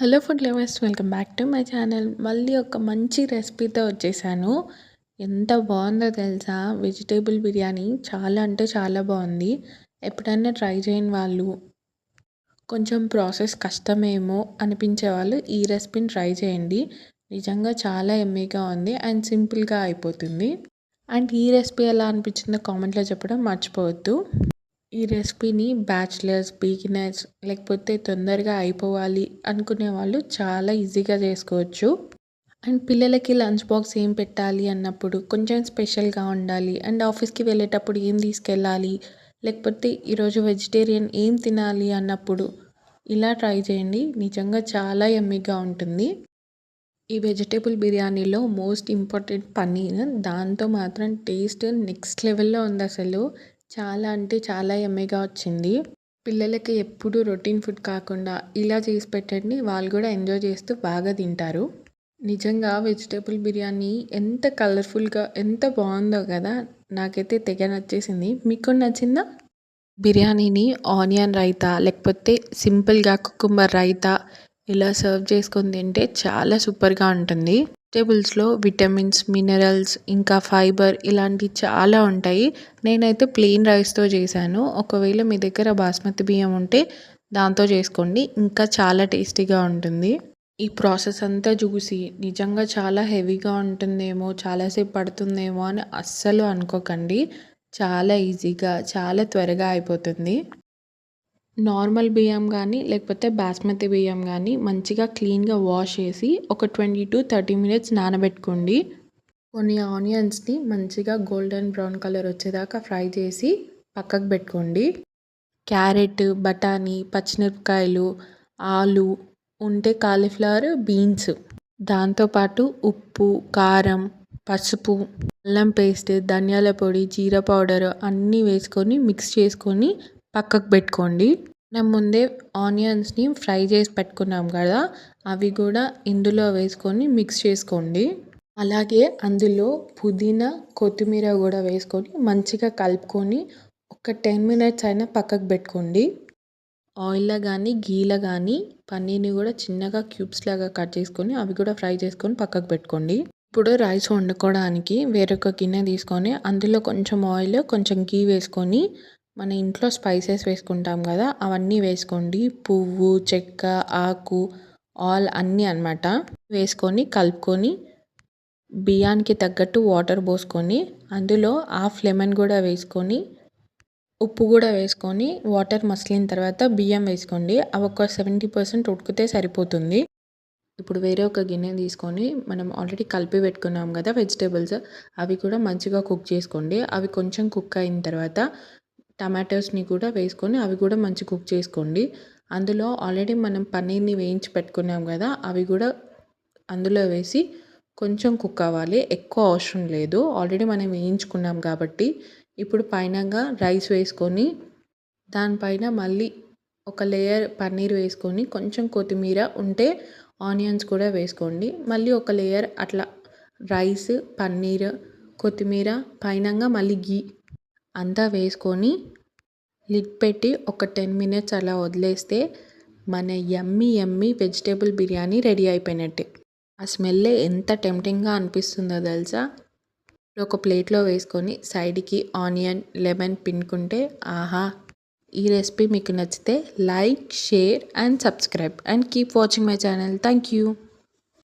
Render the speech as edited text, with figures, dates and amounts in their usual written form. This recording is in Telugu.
Hello food lovers, welcome back to my channel. మళ్ళీ ఒక మంచి రెసిపీతో వచ్చేసాను. ఎంత బాగుందో తెలుసా! వెజిటేబుల్ బిర్యానీ చాలా అంటే చాలా బాగుంది. ఎప్పుడైనా ట్రై చేయని వాళ్ళు, కొంచెం ప్రాసెస్ కష్టమేమో అనిపించే వాళ్ళు ఈ రెసిపీని ట్రై చేయండి. నిజంగా చాలా ఎమ్మీగా ఉంది అండ్ సింపుల్గా అయిపోతుంది. అండ్ ఈ రెసిపీ ఎలా అనిపించిందో కామెంట్లో చెప్పడం మర్చిపోవద్దు. ఈ రెసిపీని బ్యాచిలర్స్, బిగినర్స్ లేకపోతే తొందరగా అయిపోవాలి అనుకునే వాళ్ళు చాలా ఈజీగా చేసుకోవచ్చు. అండ్ పిల్లలకి లంచ్ బాక్స్ ఏం పెట్టాలి అన్నప్పుడు కొంచెం స్పెషల్గా ఉండాలి అండ్ ఆఫీస్కి వెళ్ళేటప్పుడు ఏం తీసుకెళ్ళాలి, లేకపోతే ఈరోజు వెజిటేరియన్ ఏం తినాలి అన్నప్పుడు ఇలా ట్రై చేయండి. నిజంగా చాలా యమ్మీగా ఉంటుంది. ఈ వెజిటేబుల్ బిర్యానీలో మోస్ట్ ఇంపార్టెంట్ పన్నీర్. దాంతో మాత్రం టేస్ట్ నెక్స్ట్ లెవెల్లో ఉంది అసలు. చాలా అంటే చాలా యమ్మీగా వచ్చింది. పిల్లలకి ఎప్పుడు రొటీన్ ఫుడ్ కాకుండా ఇలా చేసి పెట్టండి. వాళ్ళు కూడా ఎంజాయ్ చేస్తూ బాగా తింటారు. నిజంగా వెజిటేబుల్ బిర్యానీ ఎంత కలర్ఫుల్గా ఎంత బాగుందో కదా! నాకైతే తెగ నచ్చేసింది. మీకు నచ్చిందా? బిర్యానీని ఆనియన్ రైతా లేకపోతే సింపుల్గా కుకుంబర్ రైతా ఇలా సర్వ్ చేసుకొని తింటే చాలా సూపర్గా ఉంటుంది. వెజిటేబుల్స్లో విటమిన్స్, మినరల్స్ ఇంకా ఫైబర్ ఇలాంటివి చాలా ఉంటాయి. నేనైతే ప్లెయిన్ రైస్తో చేశాను. ఒకవేళ మీ దగ్గర బాస్మతి బియ్యం ఉంటే దాంతో చేసుకోండి, ఇంకా చాలా టేస్టీగా ఉంటుంది. ఈ ప్రాసెస్ అంతా చూసి నిజంగా చాలా హెవీగా ఉంటుందేమో, చాలాసేపు పడుతుందేమో అని అస్సలు అనుకోకండి. చాలా ఈజీగా చాలా త్వరగా అయిపోతుంది. నార్మల్ బియ్యం కానీ లేకపోతే బాస్మతి బియ్యం కానీ మంచిగా క్లీన్గా వాష్ చేసి ఒక 20 to 30 మినిట్స్ నానబెట్టుకోండి. కొన్ని ఆనియన్స్ని మంచిగా గోల్డెన్ బ్రౌన్ కలర్ వచ్చేదాకా ఫ్రై చేసి పక్కకు పెట్టుకోండి. క్యారెట్, బఠానీ, పచ్చిమిరపకాయలు, ఆలు ఉంటే కాలీఫ్లవర్, బీన్స్, దాంతోపాటు ఉప్పు, కారం, పసుపు, అల్లం పేస్ట్, ధనియాల పొడి, జీరా పౌడర్ అన్నీ వేసుకొని మిక్స్ చేసుకొని పక్కకు పెట్టుకోండి. మనం ముందే ఆనియన్స్ని ఫ్రై చేసి పెట్టుకున్నాం కదా, అవి కూడా ఇందులో వేసుకొని మిక్స్ చేసుకోండి. అలాగే అందులో పుదీనా, కొత్తిమీర కూడా వేసుకొని మంచిగా కలుపుకొని ఒక 10 మినిట్స్ అయినా పక్కకు పెట్టుకోండి. ఆయిల్లో కానీ గీలో కానీ పన్నీర్ని కూడా చిన్నగా క్యూబ్స్ లాగా కట్ చేసుకొని అవి కూడా ఫ్రై చేసుకొని పక్కకు పెట్టుకోండి. ఇప్పుడు రైస్ వండుకోవడానికి వేరొక గిన్నె తీసుకొని అందులో కొంచెం ఆయిల్, కొంచెం గీ వేసుకొని మన ఇంట్లో స్పైసెస్ వేసుకుంటాం కదా అవన్నీ వేసుకోండి. పువ్వు, చెక్క, ఆకు ఆల్ అన్నీ అన్నమాట వేసుకొని కలుపుకొని బియ్యానికి తగ్గట్టు వాటర్ పోసుకొని అందులో హాఫ్ లెమన్ కూడా వేసుకొని ఉప్పు కూడా వేసుకొని వాటర్ మసిలిన తర్వాత బియ్యం వేసుకోండి. అవి ఒక 70% ఉడికితే సరిపోతుంది. ఇప్పుడు వేరే ఒక గిన్నె తీసుకొని మనం ఆల్రెడీ కలిపి పెట్టుకున్నాం కదా వెజిటేబుల్స్, అవి కూడా మంచిగా కుక్ చేసుకోండి. అవి కొంచెం కుక్ అయిన తర్వాత టమాటోస్ని కూడా వేసుకొని అవి కూడా మంచి కుక్ చేసుకోండి. అందులో ఆల్రెడీ మనం పన్నీర్ని వేయించి పెట్టుకున్నాం కదా అవి కూడా అందులో వేసి కొంచెం కుక్ అవ్వాలి, ఎక్కువ అవసరం లేదు. ఆల్రెడీ మనం వేయించుకున్నాం కాబట్టి ఇప్పుడు పైనగా రైస్ వేసుకొని దానిపైన మళ్ళీ ఒక లేయర్ పన్నీర్ వేసుకొని కొంచెం కొత్తిమీర ఉంటే ఆనియన్స్ కూడా వేసుకోండి. మళ్ళీ ఒక లేయర్ అట్లా రైస్, పన్నీర్, కొత్తిమీర పైనంగా మళ్ళీ గీ అంతా వేసుకొని లిడ్ పెట్టి ఒక 10 మినిట్స్ అలా వదిలేస్తే మన యమ్మీ వెజిటేబుల్ బిర్యానీ రెడీ అయిపోయినట్టే. ఆ స్మెల్ ఎంత టెంప్టింగ్గా అనిపిస్తుందో తెలుసా! ఒక ప్లేట్లో వేసుకొని సైడ్కి ఆనియన్, లెమన్ పిండుకుంటే ఆహా! ఈ రెసిపీ మీకు నచ్చితే like, share and subscribe and keep watching my channel. Thank you.